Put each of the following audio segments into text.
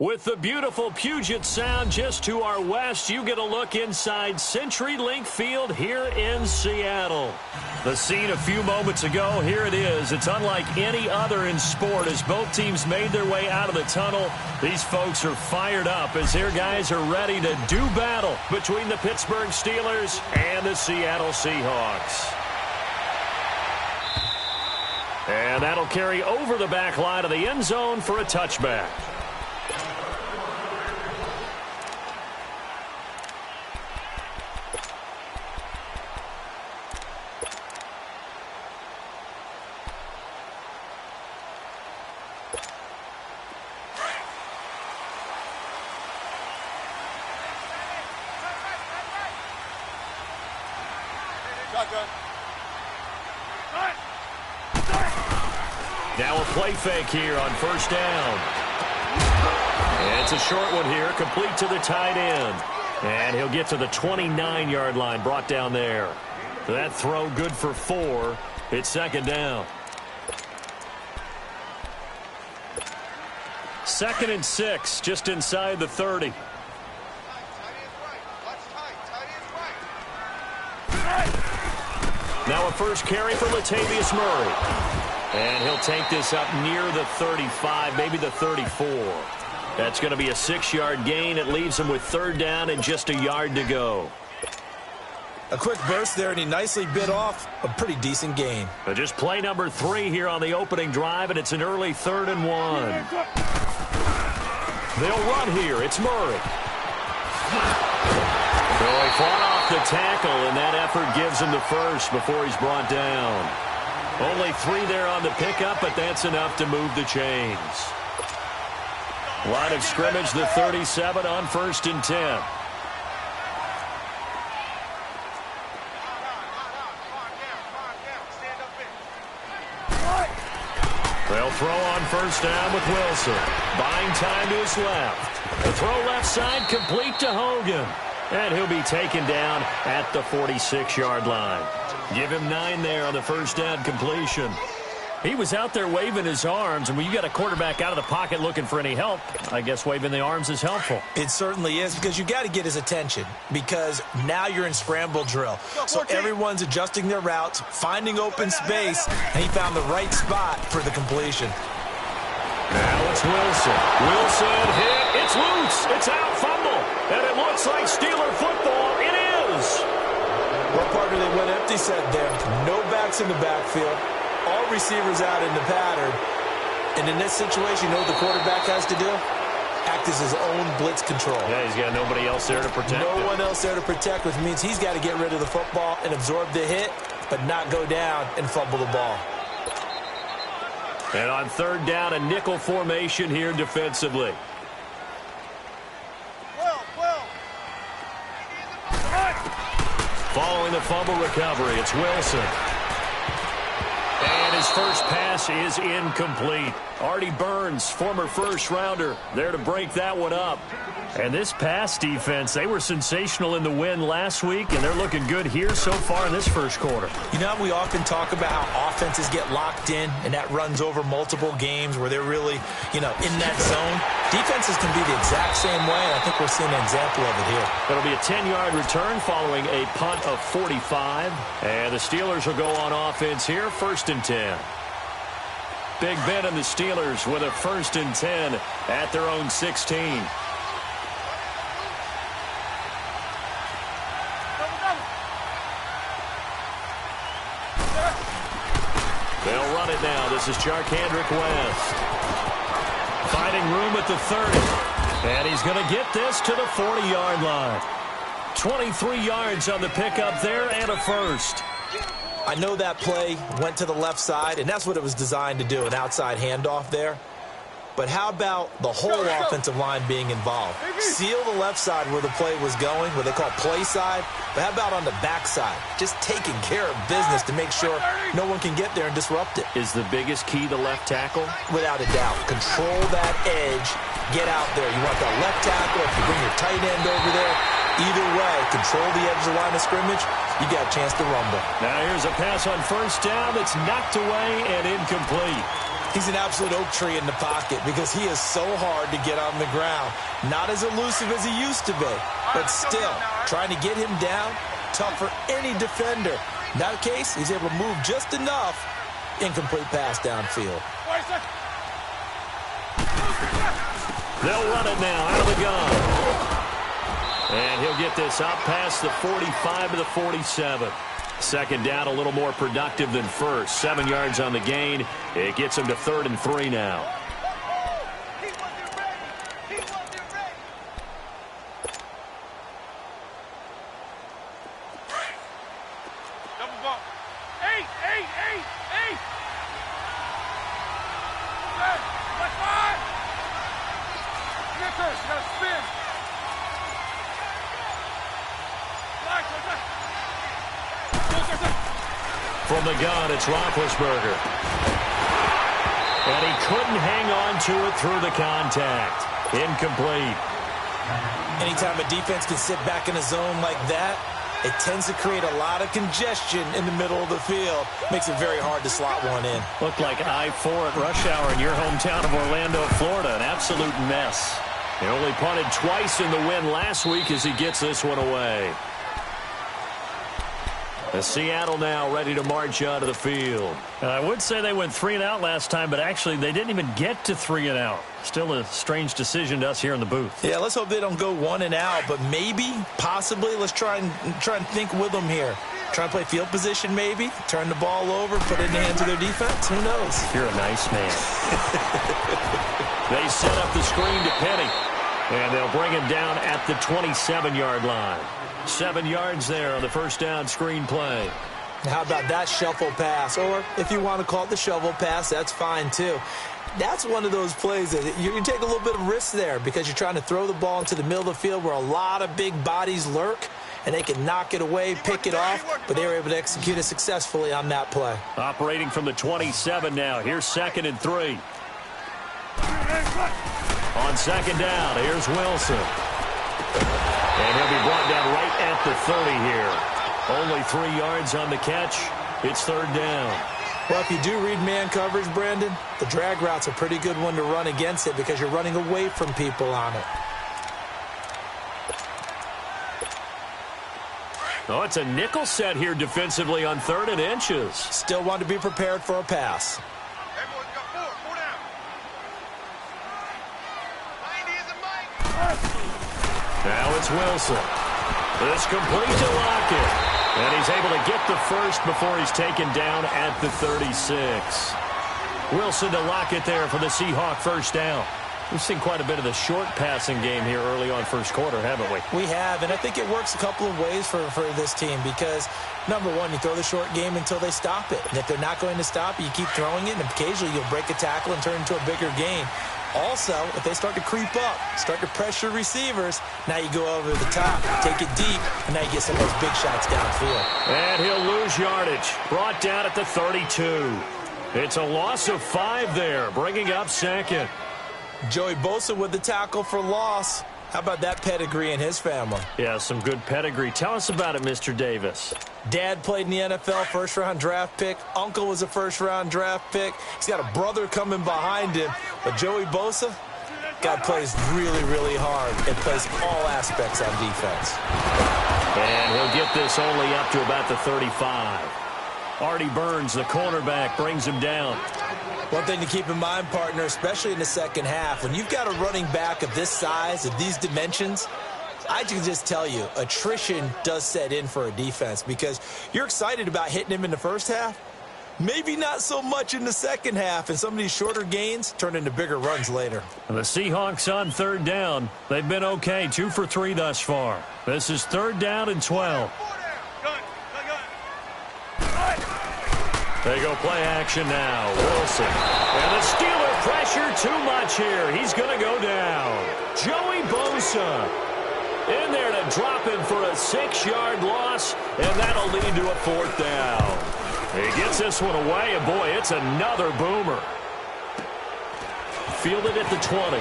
With the beautiful Puget Sound just to our west, you get a look inside CenturyLink Field here in Seattle. The scene a few moments ago, here it is. It's unlike any other in sport as both teams made their way out of the tunnel. These folks are fired up as their guys are ready to do battle between the Pittsburgh Steelers and the Seattle Seahawks. And that'll carry over the back line of the end zone for a touchback. Now a play fake here on first down. And it's a short one here, complete to the tight end. And he'll get to the 29-yard line, brought down there. That throw good for 4. It's second down. 2nd and 6, just inside the 30. Now a first carry for Latavius Murray. And he'll take this up near the 35, maybe the 34. That's going to be a 6-yard gain. It leaves him with third down and just a yard to go. A quick burst there, and he nicely bit off a pretty decent gain. But just play number 3 here on the opening drive, and it's an early 3rd and 1. They'll run here. It's Murray. So he fought off the tackle, and that effort gives him the first before he's brought down. Only 3 there on the pickup, but that's enough to move the chains. Line of scrimmage, the 37 on 1st and 10. They'll throw on first down with Wilson. Buying time to his left. The throw left side complete to Hogan. And he'll be taken down at the 46-yard line. Give him 9 there on the first down completion. He was out there waving his arms, and when you got a quarterback out of the pocket looking for any help, I guess waving the arms is helpful. It certainly is, because you got to get his attention, because now you're in scramble drill. So everyone's adjusting their routes, finding open space, and he found the right spot for the completion. Now it's Wilson. Wilson hit. It's loose. It's out, fumble. And it looks like Steeler football. It is. Well, partner, they went empty set there. No backs in the backfield. All receivers out in the pattern. And in this situation, you know what the quarterback has to do? Act as his own blitz control. Yeah, he's got nobody else there to protect him. No one else there to protect, which means he's got to get rid of the football and absorb the hit, but not go down and fumble the ball. And on third down, a nickel formation here defensively. Following the fumble recovery, it's Wilson. And his first pass is incomplete. Artie Burns, former first-rounder, there to break that one up. And this pass defense, they were sensational in the win last week, and they're looking good here so far in this first quarter. You know, we often talk about how offenses get locked in, and that runs over multiple games where they're really, in that zone. Defenses can be the exact same way, and I think we're seeing an example of it here. It'll be a 10-yard return following a punt of 45. And the Steelers will go on offense here, 1st and 10. Big Ben and the Steelers with a 1st and 10 at their own 16. They'll run it now. This is Charkandrick West. Finding room at the 30. And he's going to get this to the 40-yard line. 23 yards on the pickup there and a first. I know that play went to the left side, and that's what it was designed to do, an outside handoff there. But how about the whole offensive line being involved? Seal the left side where the play was going, what they call play side. But how about on the back side? Just taking care of business to make sure no one can get there and disrupt it. Is the biggest key the left tackle? Without a doubt. Control that edge. Get out there. You want that left tackle. If you bring your tight end over there, either way, control the edge of the line of scrimmage. You got a chance to rumble. Now here's a pass on first down that's knocked away and incomplete. He's an absolute oak tree in the pocket because he is so hard to get on the ground. Not as elusive as he used to be, but still, trying to get him down, tough for any defender. In that case, he's able to move just enough. Incomplete pass downfield. They'll run it now out of the gun. And he'll get this up past the 45 to the 47. Second down, a little more productive than first. 7 yards on the gain. It gets him to 3rd and 3 now. Double bump. 8. Like 5. Get this. You gotta spin. From the gun, it's Roethlisberger. And he couldn't hang on to it through the contact. Incomplete. Anytime a defense can sit back in a zone like that, it tends to create a lot of congestion in the middle of the field. Makes it very hard to slot one in. Looked like I-4 at rush hour in your hometown of Orlando, Florida. An absolute mess. He only punted twice in the win last week as he gets this one away. Seattle now ready to march out of the field. I would say they went 3 and out last time, but actually they didn't even get to 3 and out. Still a strange decision to us here in the booth. Yeah, let's hope they don't go 1 and out, but maybe, possibly, let's try and think with them here. Try and play field position maybe, turn the ball over, put it in the hands of their defense. Who knows? You're a nice man. They set up the screen to Penny, and they'll bring him down at the 27-yard line. 7 yards there on the first down screen play. How about that shuffle pass? Or if you want to call it the shovel pass, that's fine too. That's one of those plays that you take a little bit of risk there because you're trying to throw the ball into the middle of the field where a lot of big bodies lurk, and they can knock it away, pick it off, but they were able to execute it successfully on that play. Operating from the 27 now. Here's 2nd and 3. On 2nd down, here's Wilson. And he'll be brought down right at the 30 here. Only 3 yards on the catch. It's 3rd down. Well, if you do read man coverage, Brandon, the drag route's a pretty good one to run against it because you're running away from people on it. Oh, it's a nickel set here defensively on 3rd and inches. Still want to be prepared for a pass. Everyone's got 4 down. 90 is a mic. Now it's Wilson. This complete to Lockett. And he's able to get the first before he's taken down at the 36. Wilson to Lockett there for the Seahawk first down. We've seen quite a bit of the short passing game here early on first quarter, haven't we? We have, and I think it works a couple of ways for this team because, number one, you throw the short game until they stop it. And if they're not going to stop it, you keep throwing it, and occasionally you'll break a tackle and turn into a bigger game. Also, if they start to creep up, start to pressure receivers, now you go over the top, take it deep, and now you get some of those big shots downfield. And he'll lose yardage. Brought down at the 32. It's a loss of 5 there, bringing up 2nd. Joey Bosa with the tackle for loss. How about that pedigree in his family? Yeah, some good pedigree. Tell us about it, Mr. Davis. Dad played in the NFL, first-round draft pick. Uncle was a first-round draft pick. He's got a brother coming behind him. But Joey Bosa, guy plays really, really hard and plays all aspects on defense. And he'll get this only up to about the 35. Artie Burns, the cornerback, brings him down. One thing to keep in mind, partner, especially in the second half, when you've got a running back of this size, of these dimensions, I can just tell you, attrition does set in for a defense because you're excited about hitting him in the first half. Maybe not so much in the second half, and some of these shorter gains turn into bigger runs later. And the Seahawks on 3rd down. They've been okay, 2 for 3 thus far. This is 3rd down and 12. They go play action now. Wilson. And the Steeler pressure too much here. He's going to go down. Joey Bosa in there to drop him for a 6-yard loss, and that'll lead to a 4th down. He gets this one away, and boy, it's another boomer. Fielded at the 20.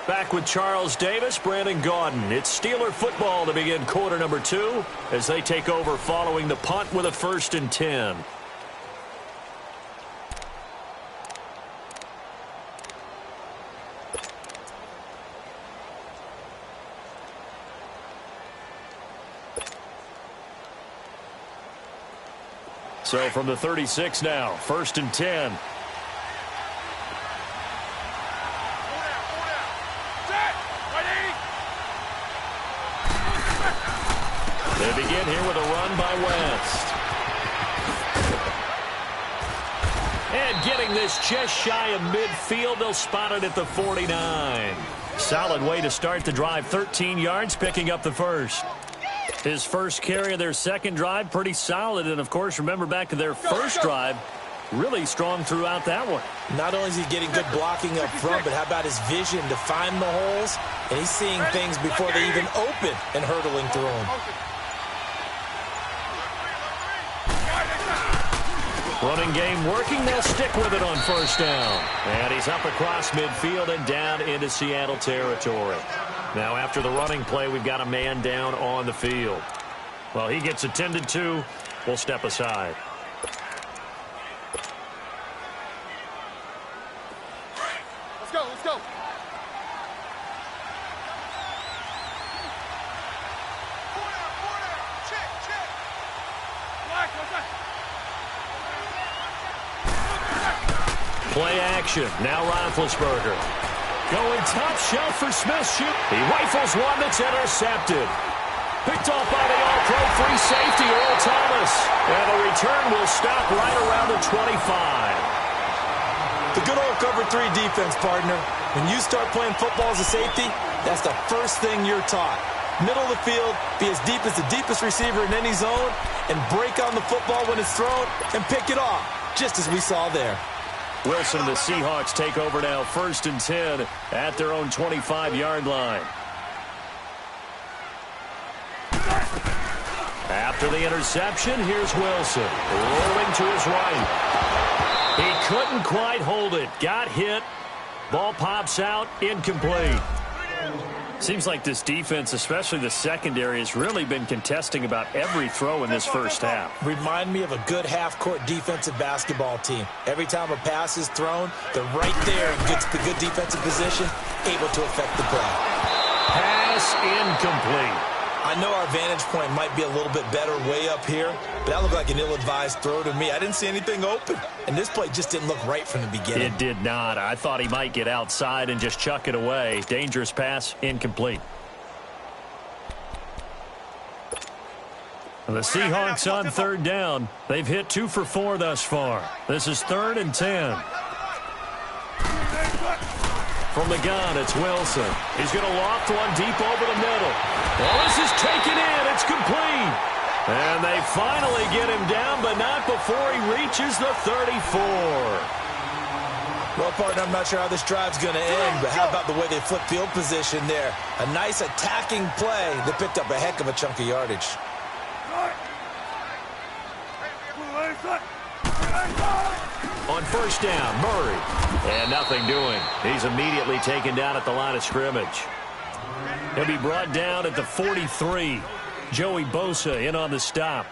Back with Charles Davis, Brandon Gaudin. It's Steeler football to begin quarter number 2 as they take over following the punt with a 1st and 10. So from the 36 now, 1st and 10. They begin here with a run by West. And getting this just shy of midfield, they'll spot it at the 49. Solid way to start the drive, 13 yards, picking up the first. His first carry of their second drive, pretty solid. And, of course, remember back to their first drive, really strong throughout that one. Not only is he getting good blocking up front, but how about his vision to find the holes? And he's seeing things before they even open and hurdling through them. Running game working. They'll stick with it on 1st down. And he's up across midfield and down into Seattle territory. Now after the running play, we've got a man down on the field. Well, he gets attended to. We'll step aside. Let's go, let's go. Check, check. Black, Play action. Now Roethlisberger. Going top shelf for Smith. Shoot. He rifles one that's intercepted. Picked off by the all-pro free safety, Earl Thomas. And the return will stop right around the 25. The good old cover 3 defense, partner. When you start playing football as a safety, that's the first thing you're taught. Middle of the field, be as deep as the deepest receiver in any zone, and break on the football when it's thrown and pick it off, just as we saw there. Wilson, the Seahawks take over now, 1st and 10 at their own 25-yard line. After the interception, here's Wilson, rolling to his right. He couldn't quite hold it. Got hit. Ball pops out, incomplete. Seems like this defense, especially the secondary, has really been contesting about every throw in this first half. Remind me of a good half-court defensive basketball team. Every time a pass is thrown, they're right there and gets the good defensive position, able to affect the play. Pass incomplete. I know our vantage point might be a little bit better way up here, but that looked like an ill-advised throw to me. I didn't see anything open, and this play just didn't look right from the beginning. It did not. I thought he might get outside and just chuck it away. Dangerous pass, incomplete. The Seahawks on third down. They've hit 2 for 4 thus far. This is 3rd and 10. From the gun, it's Wilson. He's going to loft one deep over the middle. Well, this is taken in. It's complete. And they finally get him down, but not before he reaches the 34. Well, partner, I'm not sure how this drive's going to end, but how about the way they flip field position there? A nice attacking play that picked up a heck of a chunk of yardage. On first down, Murray. And nothing doing. He's immediately taken down at the line of scrimmage. He'll be brought down at the 43. Joey Bosa in on the stop.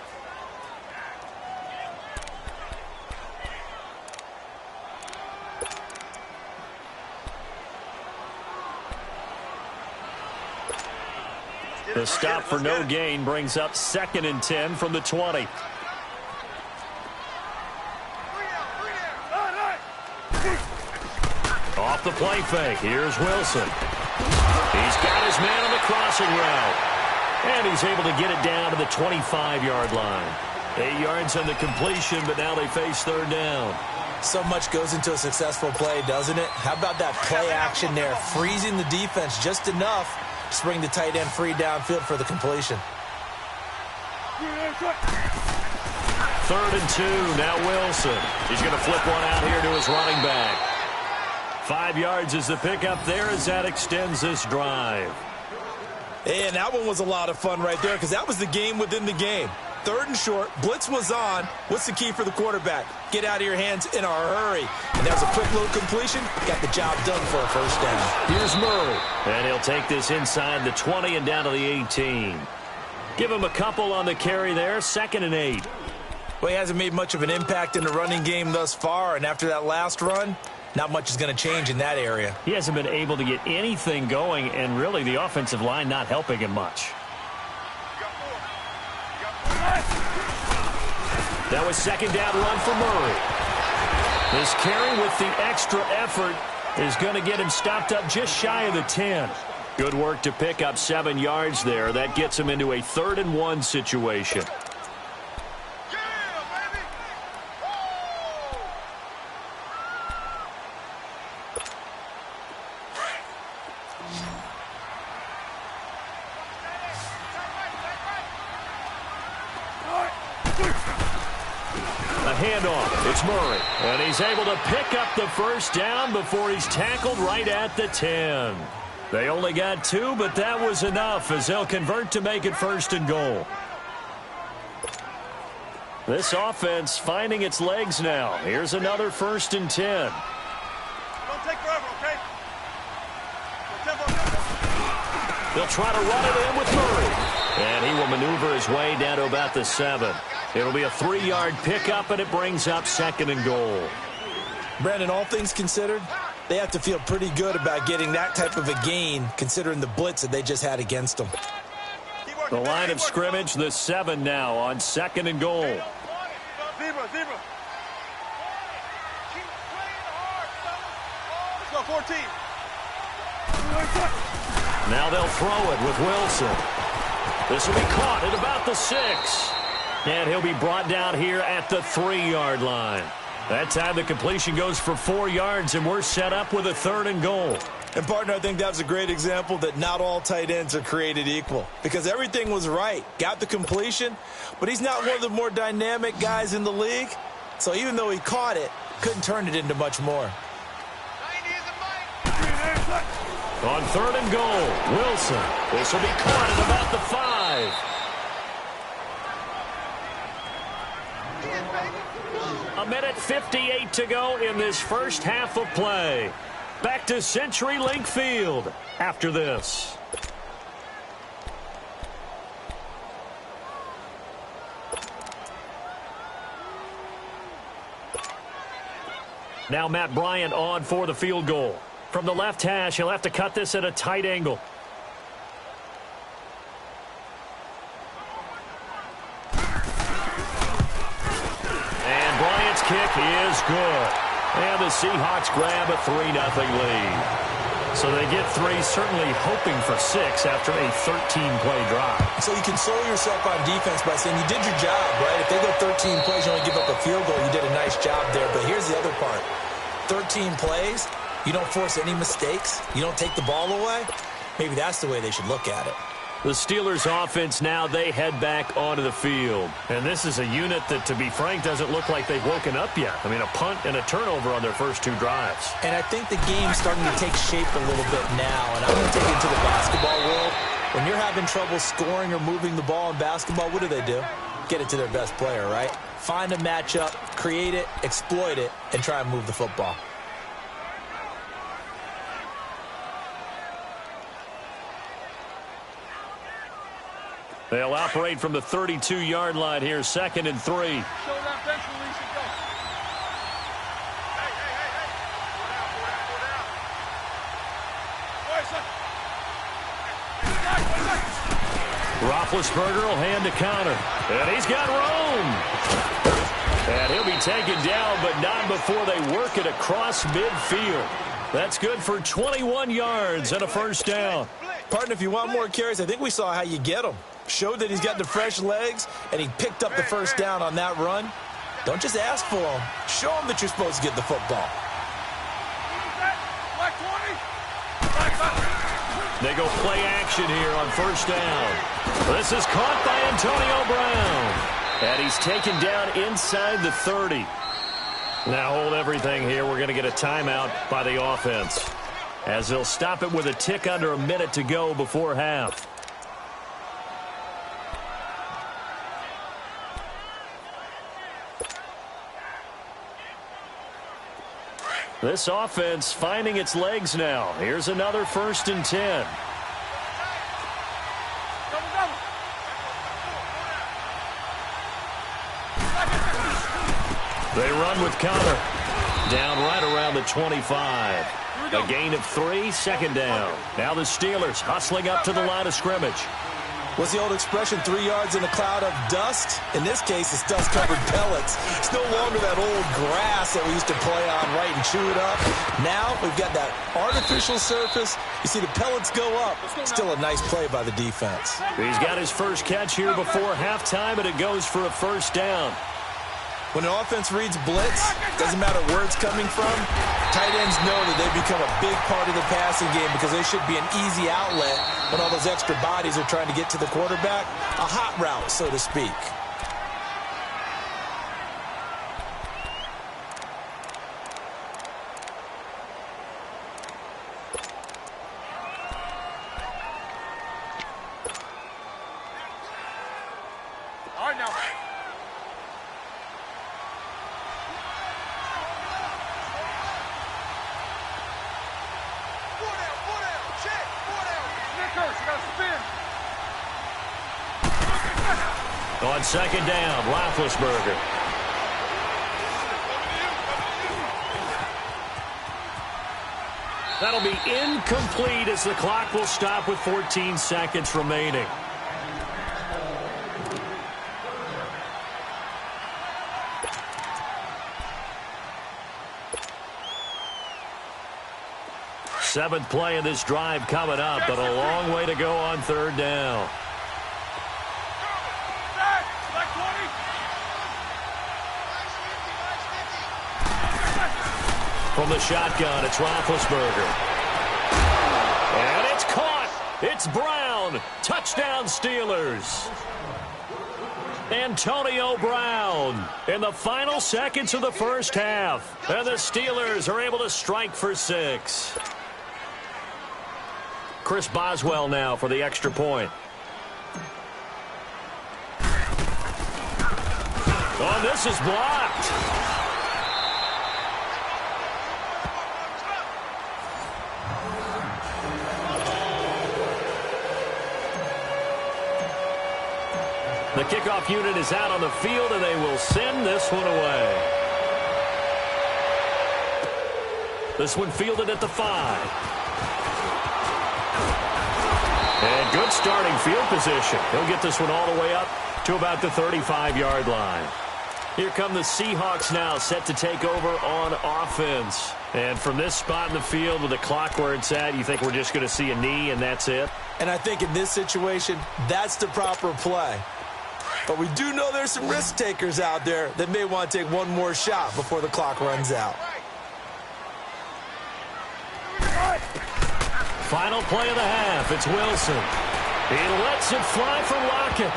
The stop for no gain brings up 2nd and 10 from the 20. Off the play fake. Here's Wilson. He's got his man on the crossing route. And he's able to get it down to the 25-yard line. 8 yards on the completion, but now they face 3rd down. So much goes into a successful play, doesn't it? How about that play action there? Freezing the defense just enough to bring the tight end free downfield for the completion. 3rd and 2. Now Wilson. He's going to flip one out here to his running back. 5 yards is the pickup there as that extends this drive. And that one was a lot of fun right there because that was the game within the game. 3rd and short, blitz was on. What's the key for the quarterback? Get out of your hands in a hurry. And that was a quick little completion. Got the job done for a first down. Here's Murray. And he'll take this inside the 20 and down to the 18. Give him a couple on the carry there. 2nd and 8. Well, he hasn't made much of an impact in the running game thus far. And after that last run, not much is going to change in that area. He hasn't been able to get anything going, and really the offensive line not helping him much. That was 2nd down run for Murray. This carry with the extra effort is going to get him stopped up just shy of the 10. Good work to pick up 7 yards there. That gets him into a 3rd and 1 situation. Handoff. It's Murray. And he's able to pick up the first down before he's tackled right at the 10. They only got 2, but that was enough as they'll convert to make it 1st and goal. This offense finding its legs now. Here's another 1st and 10. Don't take forever, okay? They'll try to run it in with Murray. And he will maneuver his way down to about the 7. It'll be a 3-yard pickup, and it brings up 2nd and goal. Brandon, all things considered, they have to feel pretty good about getting that type of a gain, considering the blitz that they just had against them. The line of scrimmage, the 7 now on 2nd and goal. Zebra. Let's go, 14. Now they'll throw it with Wilson. This will be caught at about the 6. And he'll be brought down here at the 3-yard line. That time the completion goes for 4 yards, and we're set up with a 3rd and goal. And, partner, I think that was a great example that not all tight ends are created equal. Because everything was right. Got the completion, but he's not one of the more dynamic guys in the league. So even though he caught it, couldn't turn it into much more. On 3rd and goal, Wilson. This will be caught at about the 5. A minute 58 to go in this first half of play. Back to CenturyLink Field after this. Now Matt Bryant on for the field goal. From the left hash, he'll have to cut this at a tight angle. And Bryant's kick is good. And the Seahawks grab a 3-0 lead. So they get 3, certainly hoping for 6 after a 13-play drive. So you console yourself on defense by saying you did your job, right? If they go 13 plays, you only give up a field goal, you did a nice job there. But here's the other part. 13 plays, you don't force any mistakes, you don't take the ball away. Maybe that's the way they should look at it. The Steelers offense now, they head back onto the field. And this is a unit that, to be frank, doesn't look like they've woken up yet. I mean, a punt and a turnover on their first 2 drives. And I think the game's starting to take shape a little bit now. And I'm going to take it to the basketball world. When you're having trouble scoring or moving the ball in basketball, what do? Get it to their best player, right? Find a matchup, create it, exploit it, and try and move the football. They'll operate from the 32-yard line here, 2nd and 3. Show that bench release and go. Roethlisberger will hand to counter. And he's got room. And he'll be taken down, but not before they work it across midfield. That's good for 21 yards and a first down. Partner, if you want more carries, I think we saw how you get them. Showed that he's got the fresh legs, and he picked up the first down on that run. Don't just ask for him. Show him that you're supposed to get the football. They go play action here on first down. This is caught by Antonio Brown. And he's taken down inside the 30. Now hold everything here. We're going to get a timeout by the offense, as they'll stop it with a tick under a minute to go before half. This offense finding its legs now. Here's another 1st and 10. They run with counter. Down right around the 25. A gain of 3, 2nd down. Now the Steelers hustling up to the line of scrimmage. What's the old expression, 3 yards in a cloud of dust? In this case, it's dust-covered pellets. It's no longer that old grass that we used to play on, right, and chew it up. Now we've got that artificial surface. You see the pellets go up. Still a nice play by the defense. He's got his first catch here before halftime, and it goes for a first down. When an offense reads blitz, doesn't matter where it's coming from, tight ends know that they become a big part of the passing game because they should be an easy outlet when all those extra bodies are trying to get to the quarterback. A hot route, so to speak. All right, now. On 2nd down, Roethlisberger. That'll be incomplete as the clock will stop with 14 seconds remaining. Seventh play of this drive coming up, but a long way to go on 3rd down. From the shotgun, it's Roethlisberger. And it's caught. It's Brown. Touchdown, Steelers. Antonio Brown in the final seconds of the first half. And the Steelers are able to strike for 6. Chris Boswell now for the extra point. Oh, this is blocked. The kickoff unit is out on the field, and they will send this one away. This one fielded at the 5. And good starting field position. He'll get this one all the way up to about the 35-yard line. Here come the Seahawks now, set to take over on offense. And from this spot in the field with the clock where it's at, you think we're just going to see a knee and that's it? And I think in this situation, that's the proper play. But we do know there's some risk takers out there that may want to take one more shot before the clock runs out. Final play of the half. It's Wilson. He lets it fly for Lockett.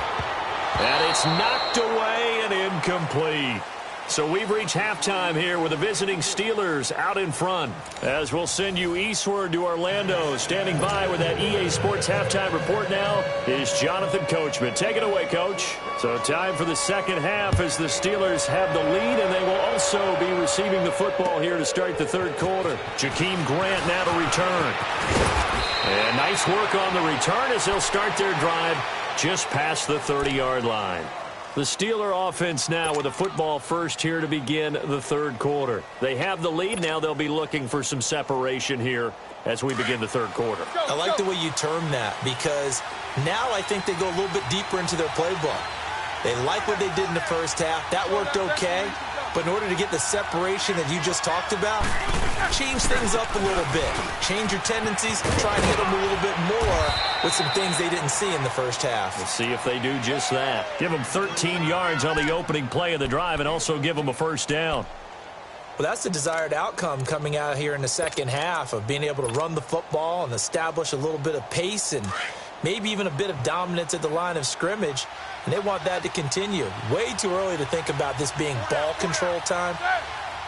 And it's knocked away and incomplete. So we've reached halftime here with the visiting Steelers out in front. As we'll send you eastward to Orlando. Standing by with that EA Sports halftime report now is Jonathan Coachman. Take it away, Coach. So time for the second half as the Steelers have the lead, and they will also be receiving the football here to start the third quarter. Jakeem Grant now to return. And nice work on the return as they'll start their drive just past the 30-yard line. The Steeler offense now with a football first here to begin the third quarter. They have the lead. Now they'll be looking for some separation here as we begin the third quarter. I like the way you term that because now I think they go a little bit deeper into their playbook. They like what they did in the first half. That worked okay. But in order to get the separation that you just talked about, change things up a little bit. Change your tendencies, try and hit them a little bit more with some things they didn't see in the first half. Let's see if they do just that. Give them 13 yards on the opening play of the drive and also give them a first down. Well, that's the desired outcome coming out here in the second half of being able to run the football and establish a little bit of pace and maybe even a bit of dominance at the line of scrimmage. And they want that to continue. Way too early to think about this being ball control time.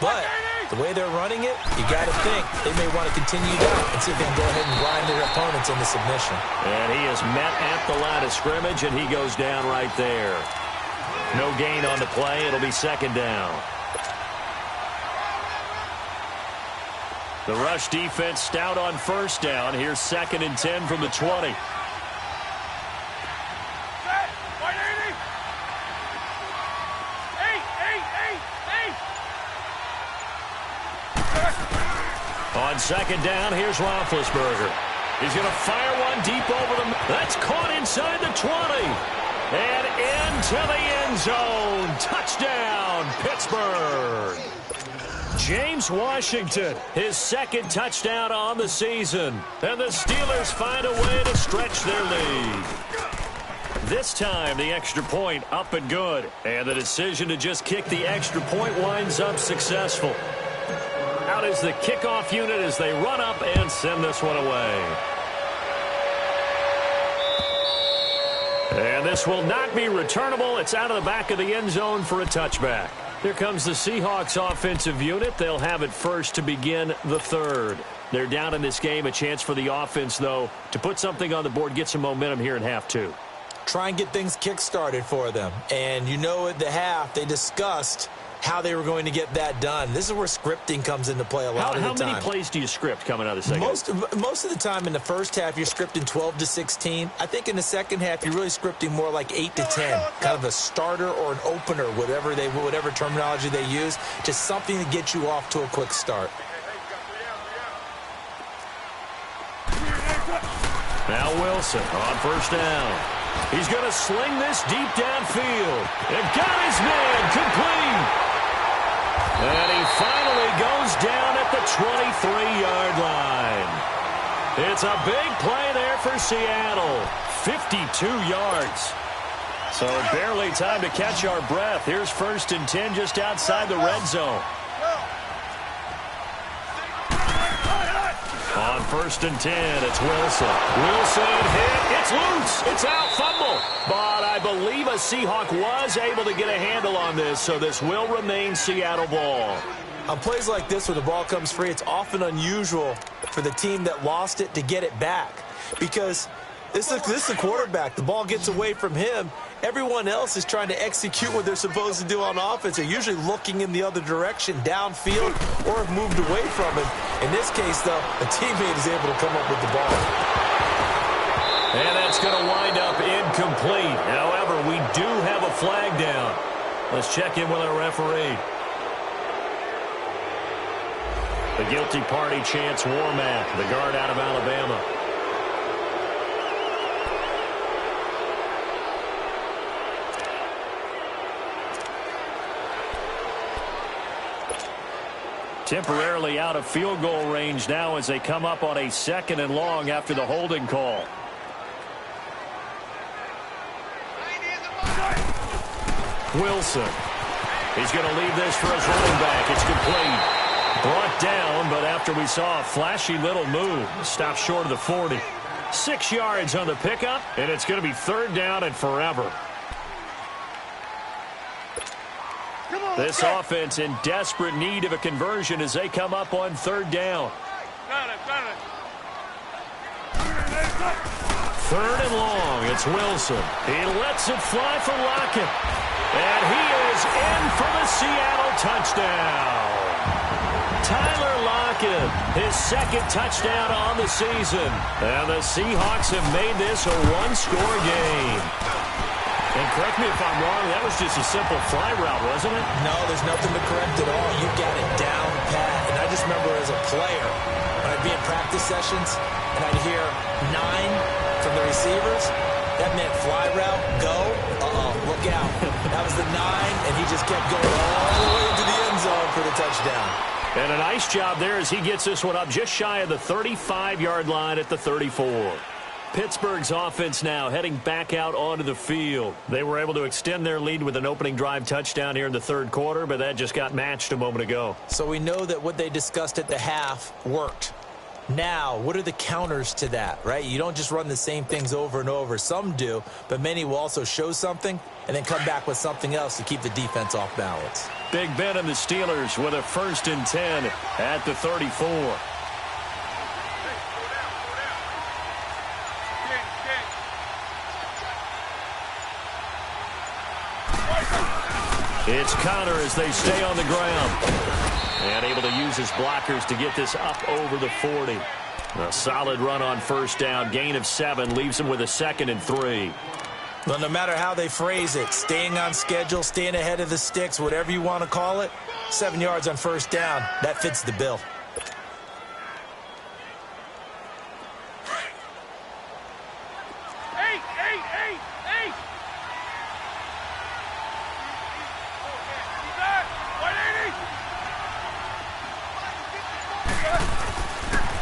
But the way they're running it, you got to think they may want to continue that and see if they can go ahead and grind their opponents into submission. And he is met at the line of scrimmage, and he goes down right there. No gain on the play. It'll be second down. The rush defense stout on first down. Here's 2nd and 10 from the 20. On second down, here's Roethlisberger. He's going to fire one deep over them. That's caught inside the 20. And into the end zone. Touchdown, Pittsburgh. James Washington, his 2nd touchdown on the season. And the Steelers find a way to stretch their lead. This time, the extra point up and good. And the decision to just kick the extra point winds up successful. Out is the kickoff unit as they run up and send this one away. And this will not be returnable. It's out of the back of the end zone for a touchback. Here comes the Seahawks offensive unit. They'll have it first to begin the third. They're down in this game. A chance for the offense, though, to put something on the board, get some momentum here in half two. Try and get things kick-started for them. And you know at the half, they discussed how they were going to get that done. This is where scripting comes into play a lot of the time. How many plays do you script coming out of the second? Most of the time in the first half, you're scripting 12 to 16. I think in the second half, you're really scripting more like 8 to 10. Kind of a starter or an opener, whatever terminology they use. Just something to get you off to a quick start. Now Wilson on first down. He's going to sling this deep downfield. And got his man complete. And he finally goes down at the 23-yard line. It's a big play there for Seattle. 52 yards. So barely time to catch our breath. Here's 1st and 10 just outside the red zone. On 1st and 10, it's Wilson. Wilson hit. It's loose. It's out. Fumble. But I believe a Seahawk was able to get a handle on this, so this will remain Seattle ball. On plays like this where the ball comes free, it's often unusual for the team that lost it to get it back. Because this is the quarterback. The ball gets away from him. Everyone else is trying to execute what they're supposed to do on offense. They're usually looking in the other direction, downfield, or have moved away from it. In this case, though, a teammate is able to come up with the ball. And that's going to wind up incomplete. However, we do have a flag down. Let's check in with our referee. The guilty party chants Warmack, the guard out of Alabama. Temporarily out of field goal range now as they come up on a 2nd and long after the holding call. Wilson. He's going to leave this for his running back. It's complete. Brought down, but after we saw a flashy little move, stopped short of the 40. 6 yards on the pickup, and it's going to be 3rd down and forever. This offense in desperate need of a conversion as they come up on 3rd down. 3rd and long. It's Wilson. He lets it fly for Lockett. And he is in for the Seattle touchdown. Tyler Lockett, his 2nd touchdown on the season. And the Seahawks have made this a 1-score game. And correct me if I'm wrong, that was just a simple fly route, wasn't it? No, there's nothing to correct at all. You got it down pat. And I just remember as a player, when I'd be in practice sessions, and I'd hear 9 from the receivers, that meant fly route, go, look out. That was the 9, and he just kept going all the way into the end zone for the touchdown. And a nice job there as he gets this one up just shy of the 35-yard line at the 34. Pittsburgh's offense now heading back out onto the field. They were able to extend their lead with an opening drive touchdown here in the 3rd quarter, but that just got matched a moment ago. So we know that what they discussed at the half worked. Now, what are the counters to that, right? You don't just run the same things over and over. Some do, but many will also show something and then come back with something else to keep the defense off balance. Big Ben and the Steelers with a 1st and 10 at the 34. It's Connor as they stay on the ground. And able to use his blockers to get this up over the 40. A solid run on 1st down. Gain of 7 leaves him with a 2nd and 3. Well, no matter how they phrase it, staying on schedule, staying ahead of the sticks, whatever you want to call it, 7 yards on 1st down, that fits the bill.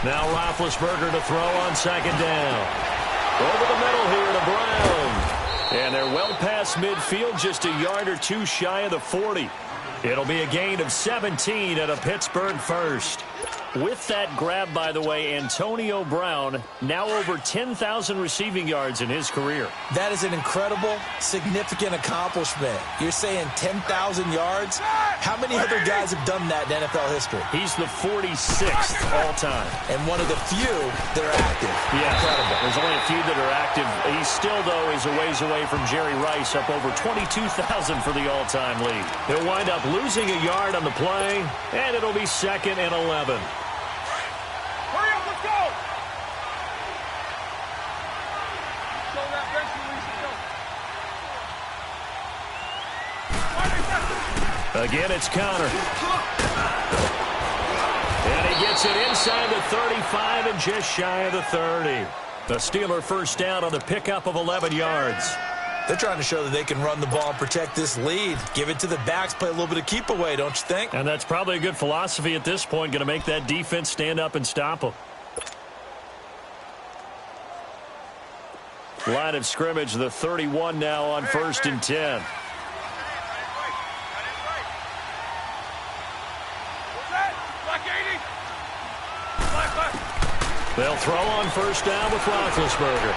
Now Roethlisberger to throw on 2nd down. Over the middle here to Brown. And they're well past midfield, just a yard or 2 shy of the 40. It'll be a gain of 17 at a Pittsburgh 1st. With that grab, by the way, Antonio Brown now over 10,000 receiving yards in his career. That is an incredible, significant accomplishment. You're saying 10,000 yards? How many other guys have done that in NFL history? He's the 46th all-time. And one of the few that are active. Yeah, incredible. There's only a few that are active. He still, though, is a ways away from Jerry Rice, up over 22,000 for the all-time lead. He'll wind up losing a yard on the play, and it'll be 2nd and 11. Again, it's Connor. And he gets it inside the 35 and just shy of the 30. The Steeler 1st down on the pickup of 11 yards. They're trying to show that they can run the ball and protect this lead. Give it to the backs, play a little bit of keep away, don't you think? And that's probably a good philosophy at this point, going to make that defense stand up and stop them. Line of scrimmage, the 31 now on 1st and 10. They'll throw on 1st down with Roethlisberger.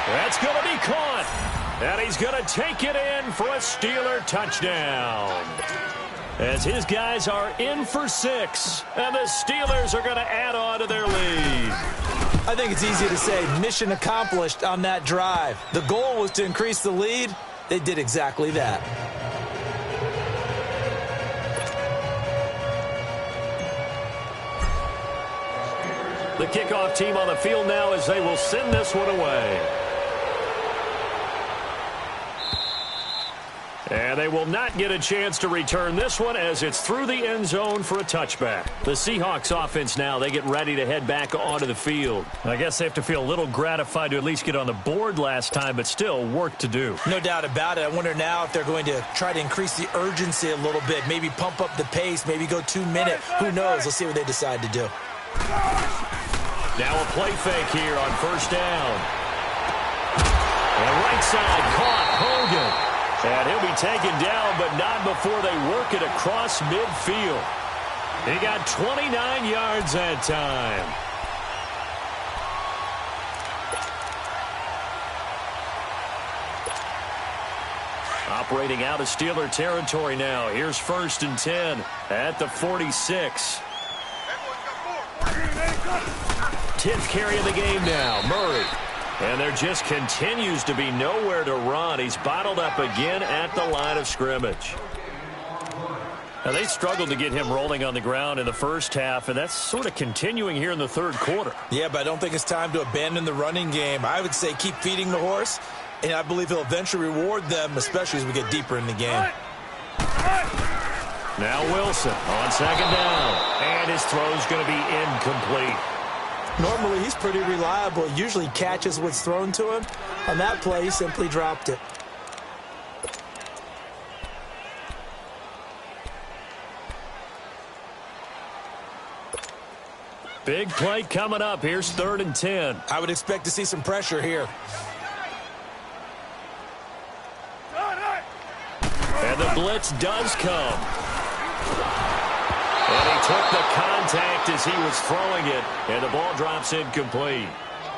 That's going to be caught. And he's going to take it in for a Steeler touchdown. As his guys are in for 6. And the Steelers are going to add on to their lead. I think it's easy to say mission accomplished on that drive. The goal was to increase the lead. They did exactly that. The kickoff team on the field now as they will send this one away. And they will not get a chance to return this one as it's through the end zone for a touchback. The Seahawks offense now, they get ready to head back onto the field. I guess they have to feel a little gratified to at least get on the board last time, but still work to do. No doubt about it. I wonder now if they're going to try to increase the urgency a little bit, maybe pump up the pace, maybe go 2 minute. Who knows? Let's see what they decide to do. Now a play fake here on first down. And right side caught Hogan. And he'll be taken down, but not before they work it across midfield. He got 29 yards that time. Operating out of Steeler territory now. Here's 1st and 10 at the 46. 10th carry of the game now. Murray. And there just continues to be nowhere to run. He's bottled up again at the line of scrimmage. Now, they struggled to get him rolling on the ground in the first half, and that's sort of continuing here in the third quarter. Yeah, but I don't think it's time to abandon the running game. I would say keep feeding the horse, and I believe he'll eventually reward them, especially as we get deeper in the game. Now Wilson on 2nd down, and his throw's going to be incomplete. Normally, he's pretty reliable. Usually catches what's thrown to him. On that play, he simply dropped it. Big play coming up. Here's 3rd and 10. I would expect to see some pressure here. And the blitz does come. And he took the contact as he was throwing it, and the ball drops incomplete.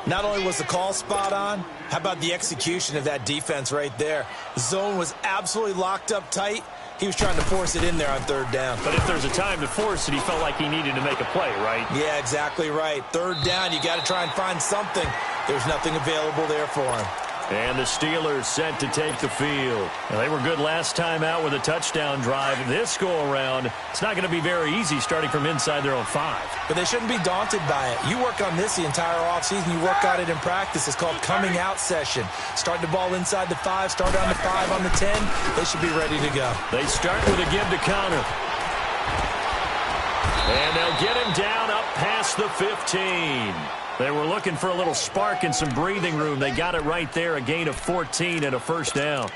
Not only was the call spot on, how about the execution of that defense right there? The zone was absolutely locked up tight. He was trying to force it in there on 3rd down. But if there's a time to force it, he felt like he needed to make a play, right? Yeah, exactly right. 3rd down, you got to try and find something. There's nothing available there for him. And the Steelers set to take the field. Now, they were good last time out with a touchdown drive. This go-around, it's not going to be very easy starting from inside their own 5. But they shouldn't be daunted by it. You work on this the entire offseason. You work on it in practice. It's called coming out session. Start the ball inside the 5, start on the 5, on the 10. They should be ready to go. They start with a give to counter. And they'll get him down up past the 15. They were looking for a little spark and some breathing room. They got it right there, a gain of 14 and a 1st down.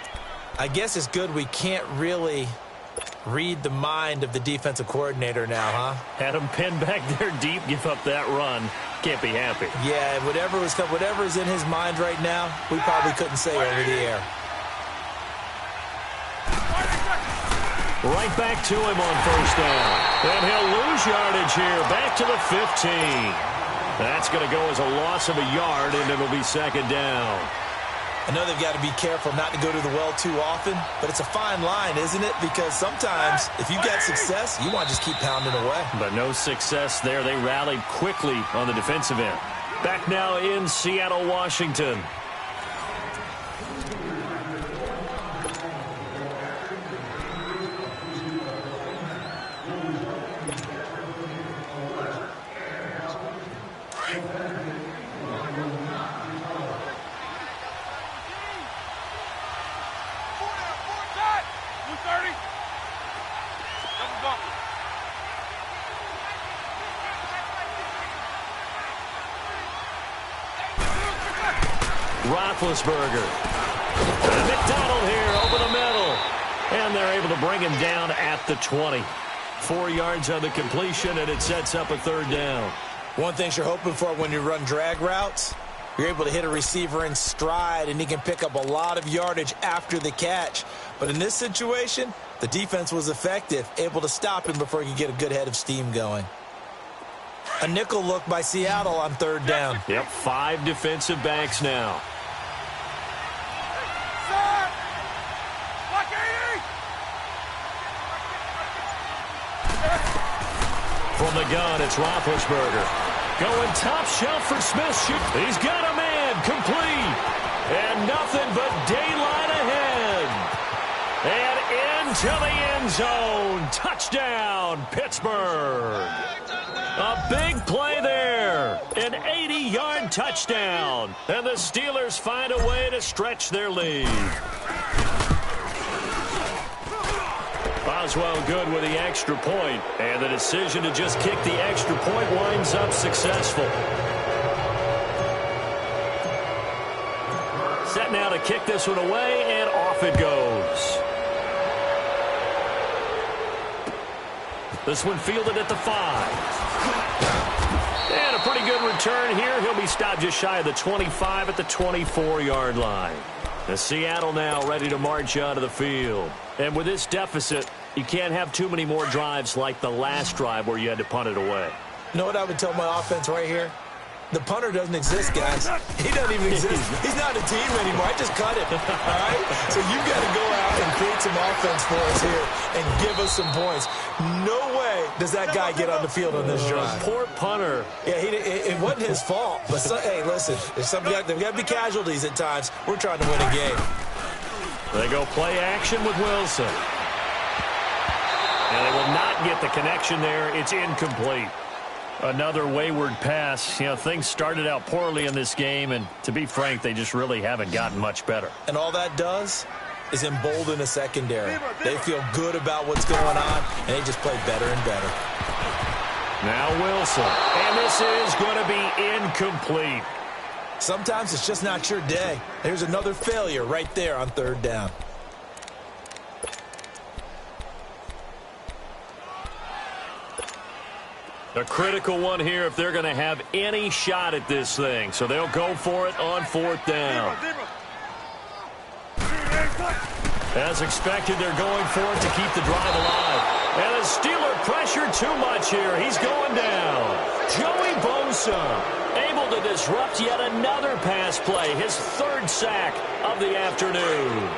I guess it's good we can't really read the mind of the defensive coordinator now, huh? Had him pinned back there deep, give up that run. Can't be happy. Yeah, whatever is in his mind right now, we probably couldn't say over the air. Right back to him on 1st down. And he'll lose yardage here, back to the 15. That's going to go as a loss of a yard, and it'll be 2nd down. I know they've got to be careful not to go to the well too often, but it's a fine line, isn't it? Because sometimes, if you've got success, you want to just keep pounding away. But no success there. They rallied quickly on the defensive end. Back now in Seattle, Washington. Roethlisberger. And McDonald here over the middle. And they're able to bring him down at the 20. 4 yards on the completion, and it sets up a 3rd down. One thing you're hoping for when you run drag routes, you're able to hit a receiver in stride, and he can pick up a lot of yardage after the catch. But in this situation, the defense was effective, able to stop him before he could get a good head of steam going. A nickel look by Seattle on 3rd down. Yep, 5 defensive backs now. From the gun, it's Roethlisberger. Going top shelf for Smith. Shoot. He's got a man. Complete. And nothing but daylight ahead. And into the end zone. Touchdown, Pittsburgh. A big play there. An 80-yard touchdown. And the Steelers find a way to stretch their lead. Boswell good with the extra point, and the decision to just kick the extra point winds up successful. Set now to kick this one away, and off it goes. This one fielded at the 5. And a pretty good return here. He'll be stopped just shy of the 25 at the 24-yard line. The Seattle now ready to march out of the field. And with this deficit, you can't have too many more drives like the last drive where you had to punt it away. You know what I would tell my offense right here? The punter doesn't exist, guys. He doesn't even exist. He's not a team anymore. I just cut him, all right? So you've got to go out and create some offense for us here and give us some points. No way does that guy get on the field on this drive. Poor punter. Yeah, it wasn't his fault. But, hey, listen, there's got to be casualties at times. We're trying to win a game. They go play action with Wilson. And they will not get the connection there. It's incomplete. Another wayward pass. You know, things started out poorly in this game, and to be frank, they just really haven't gotten much better. And all that does is embolden a secondary. They feel good about what's going on, and they just play better and better. Now Wilson. And this is going to be incomplete. Sometimes it's just not your day. There's another failure right there on third down. A critical one here if they're going to have any shot at this thing. So they'll go for it on fourth down. As expected, they're going for it to keep the drive alive. And the Steeler pressure too much here. He's going down. Joey Bosa able to disrupt yet another pass play. His third sack of the afternoon.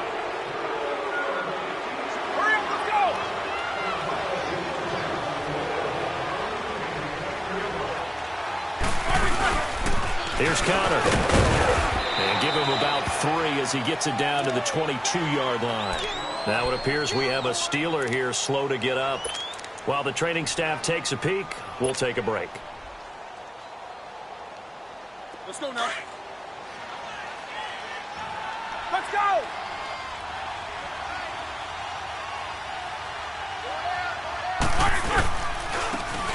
Here's Counter. And give him about 3 as he gets it down to the 22-yard line. Now it appears we have a Steeler here slow to get up. While the training staff takes a peek, we'll take a break. Let's go now. Let's go!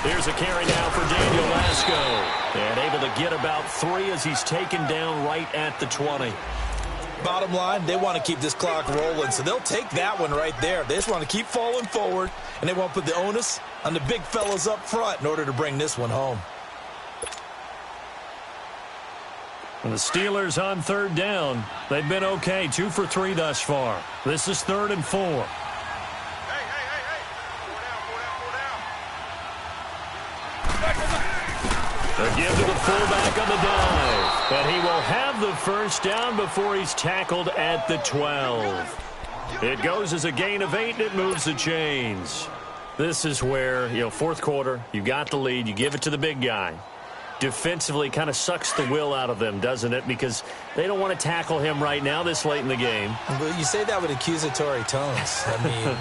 Here's a carry now for Daniel Lasco. And able to get about 3 as he's taken down right at the 20. Bottom line, they want to keep this clock rolling, so they'll take that one right there. They just want to keep falling forward, and they want to put the onus on the big fellas up front in order to bring this one home. And the Steelers on third down. They've been okay, 2 for 3 thus far. This is 3rd and 4. A give to the fullback on the dive. And he will have the first down before he's tackled at the 12. It goes as a gain of 8, and it moves the chains. This is where, fourth quarter, you got the lead, you give it to the big guy. Defensively kind of sucks the will out of them, doesn't it? Because they don't want to tackle him right now this late in the game. Well, you say that with accusatory tones. I mean,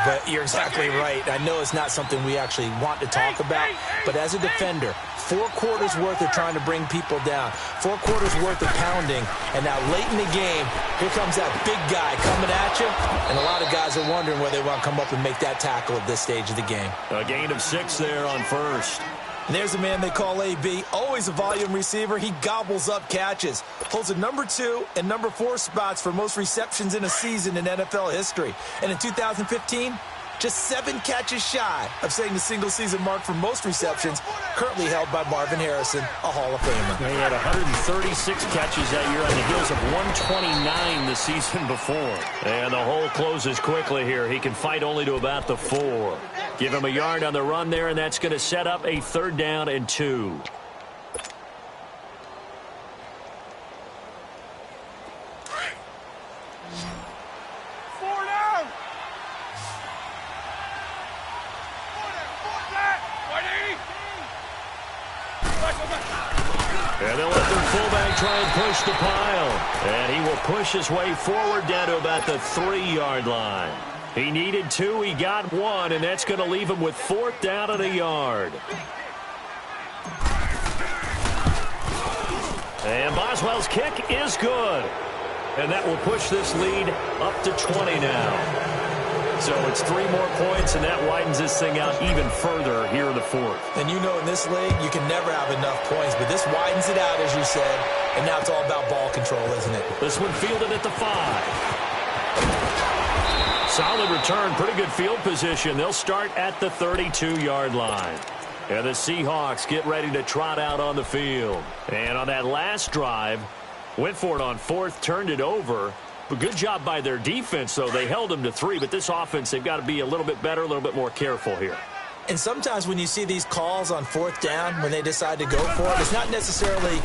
but you're exactly right. I know it's not something we actually want to talk about, but as a defender, 4 quarters worth of trying to bring people down, 4 quarters worth of pounding, and now late in the game, here comes that big guy coming at you, and a lot of guys are wondering whether they want to come up and make that tackle at this stage of the game. A gain of 6 there on first. And there's a man they call AB, always a volume receiver. He gobbles up catches, holds the number 2 and number 4 spots for most receptions in a season in NFL history. And in 2015, just 7 catches shy of setting the single-season mark for most receptions, currently held by Marvin Harrison, a Hall of Famer. He had 136 catches that year on the heels of 129 the season before. And the hole closes quickly here. He can fight only to about the 4. Give him a yard on the run there, and that's going to set up a 3rd down and 2. And they'll let their fullback try and push the pile. And he will push his way forward down to about the 3-yard line. He needed 2, he got 1, and that's going to leave him with 4th down and a yard. And Boswell's kick is good. And that will push this lead up to 20 now. So it's 3 more points, and that widens this thing out even further here in the fourth. And you know in this league, you can never have enough points, but this widens it out, as you said, and now it's all about ball control, isn't it? This one fielded at the 5. Solid return, pretty good field position. They'll start at the 32-yard line. And the Seahawks get ready to trot out on the field. And on that last drive, went for it on 4th, turned it over. But good job by their defense, though. They held them to 3, but this offense, they've got to be a little bit better, a little bit more careful here. And sometimes when you see these calls on 4th down, when they decide to go for it, it's not necessarily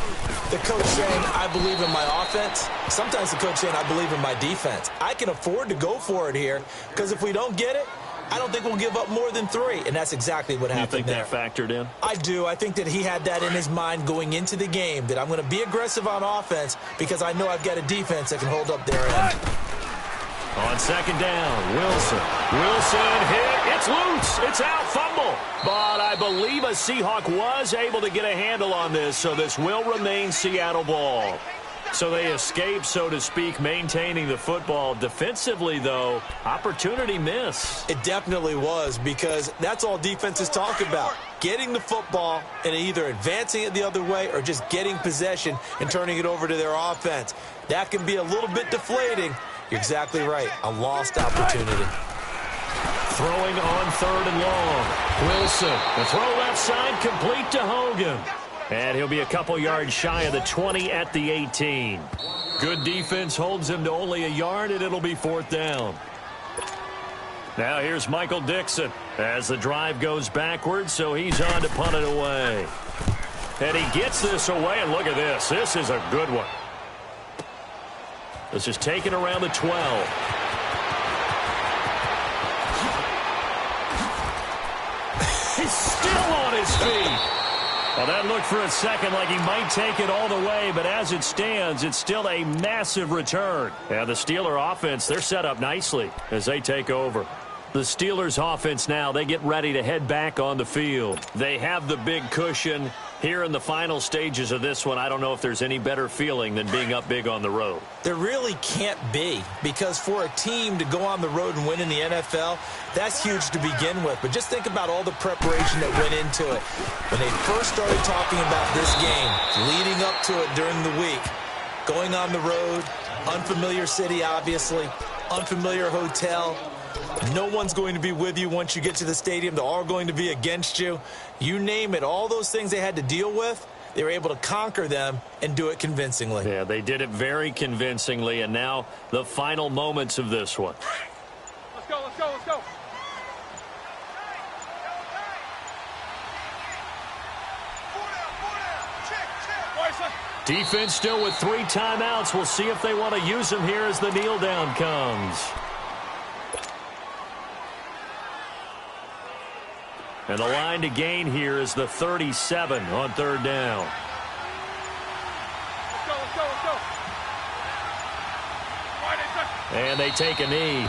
the coach saying, I believe in my offense. Sometimes the coach saying, I believe in my defense. I can afford to go for it here, because if we don't get it, I don't think we'll give up more than 3, and that's exactly what happened there. You think that factored in? I do. I think that he had that in his mind going into the game, that I'm going to be aggressive on offense because I know I've got a defense that can hold up their end. On 2nd down, Wilson hit. It's loose. It's out. Fumble. But I believe a Seahawk was able to get a handle on this, so this will remain Seattle ball. So they escape, so to speak, maintaining the football. Defensively, though, opportunity miss. It definitely was, because that's all defenses talk about. Getting the football and either advancing it the other way or just getting possession and turning it over to their offense. That can be a little bit deflating. You're exactly right. A lost opportunity. Throwing on 3rd and long. Wilson. The throw left side complete to Hogan. And he'll be a couple yards shy of the 20 at the 18. Good defense holds him to only a yard, and it'll be 4th down. Now here's Michael Dixon as the drive goes backwards, so he's on to punt it away. And he gets this away, and look at this. This is a good one. This is taken around the 12. He's still on his feet. Well, that looked for a second like he might take it all the way, but as it stands, it's still a massive return. And the Steeler offense, they're set up nicely as they take over. The Steelers offense now, they get ready to head back on the field. They have the big cushion. Here in the final stages of this one, I don't know if there's any better feeling than being up big on the road. There really can't be, because for a team to go on the road and win in the NFL, that's huge to begin with. But just think about all the preparation that went into it. When they first started talking about this game, leading up to it during the week, going on the road, unfamiliar city, obviously, unfamiliar hotel. No one's going to be with you once you get to the stadium. They're all going to be against you. You name it, all those things they had to deal with, they were able to conquer them and do it convincingly. Yeah, they did it very convincingly, and now the final moments of this one. Let's go, let's go, let's go. Defense still with 3 timeouts. We'll see if they want to use them here as the kneel down comes. And the line to gain here is the 37 on 3rd down. Let's go, let's go, let's go. And they take a knee.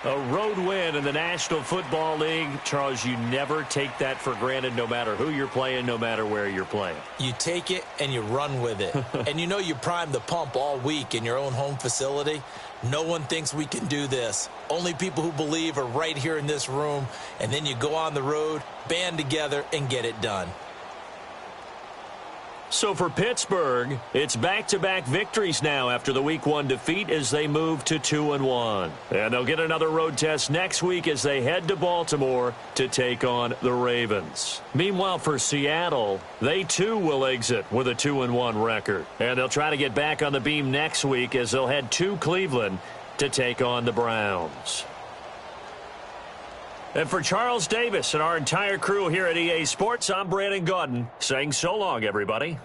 A road win in the National Football League. Charles, you never take that for granted, no matter who you're playing, no matter where you're playing. You take it and you run with it. And you know you primed the pump all week in your own home facility. No one thinks we can do this. Only people who believe are right here in this room. And then you go on the road, band together, and get it done. So for Pittsburgh, it's back-to-back victories now after the Week 1 defeat as they move to 2-1. And they'll get another road test next week as they head to Baltimore to take on the Ravens. Meanwhile, for Seattle, they too will exit with a 2-1 record. And they'll try to get back on the beam next week as they'll head to Cleveland to take on the Browns. And for Charles Davis and our entire crew here at EA Sports, I'm Brandon Gaudin saying so long, everybody.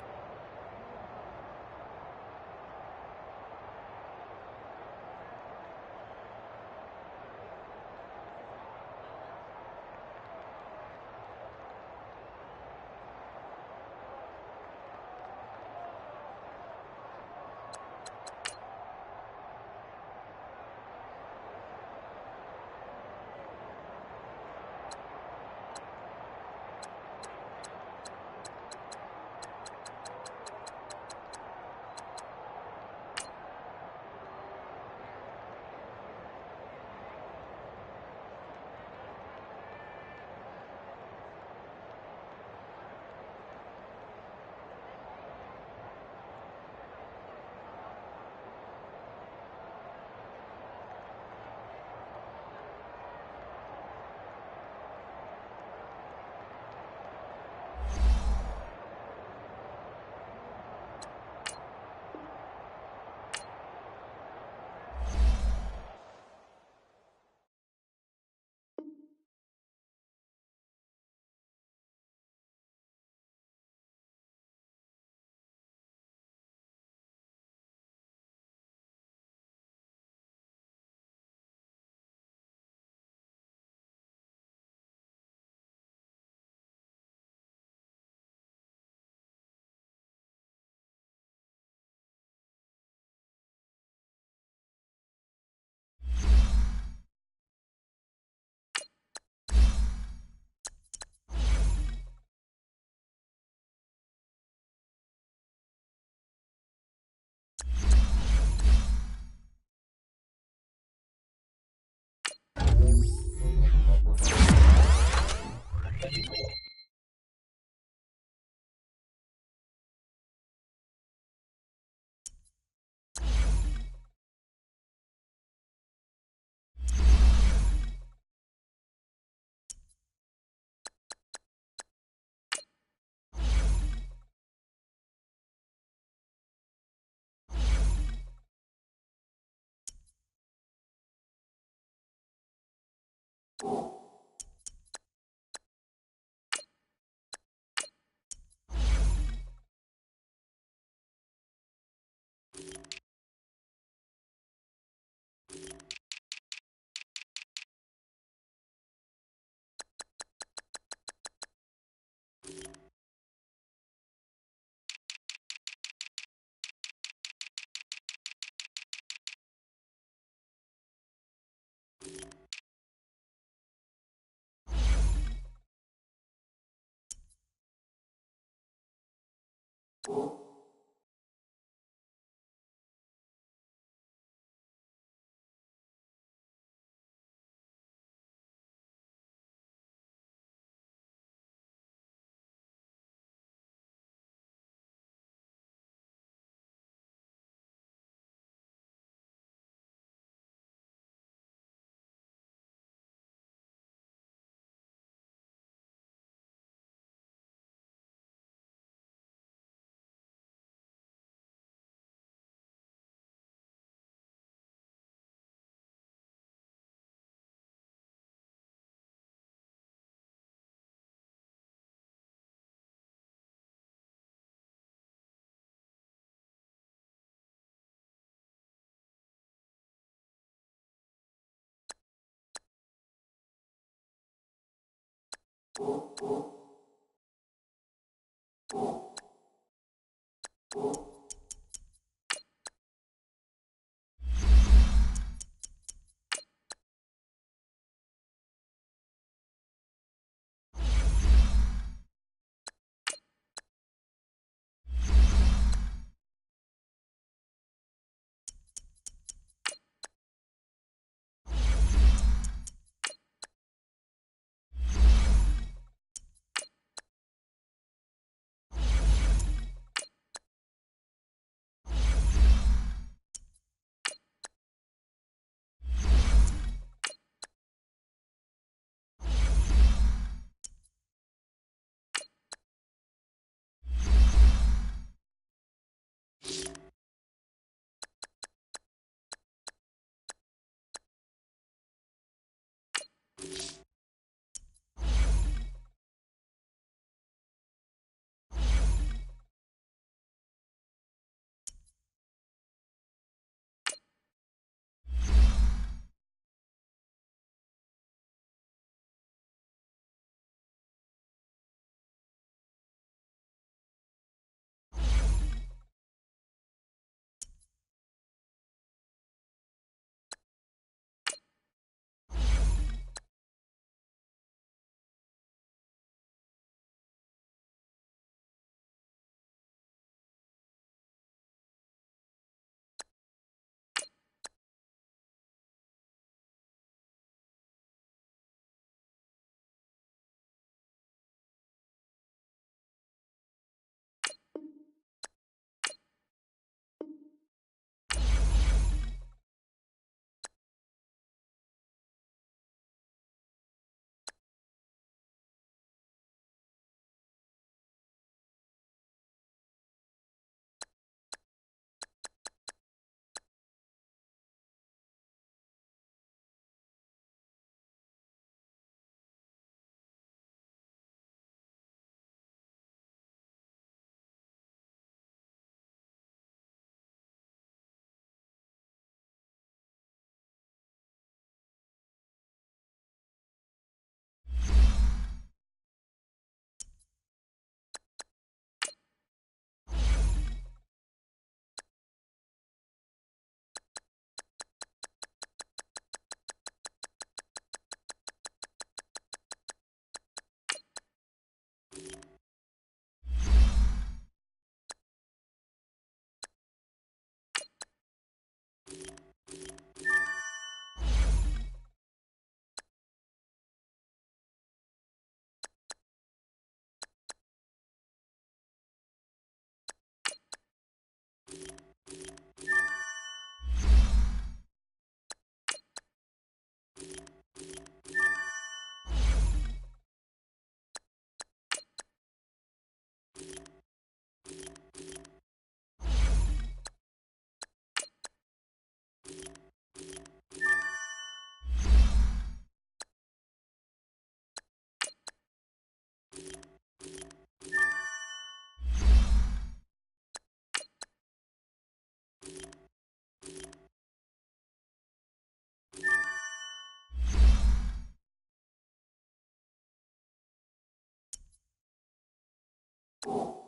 You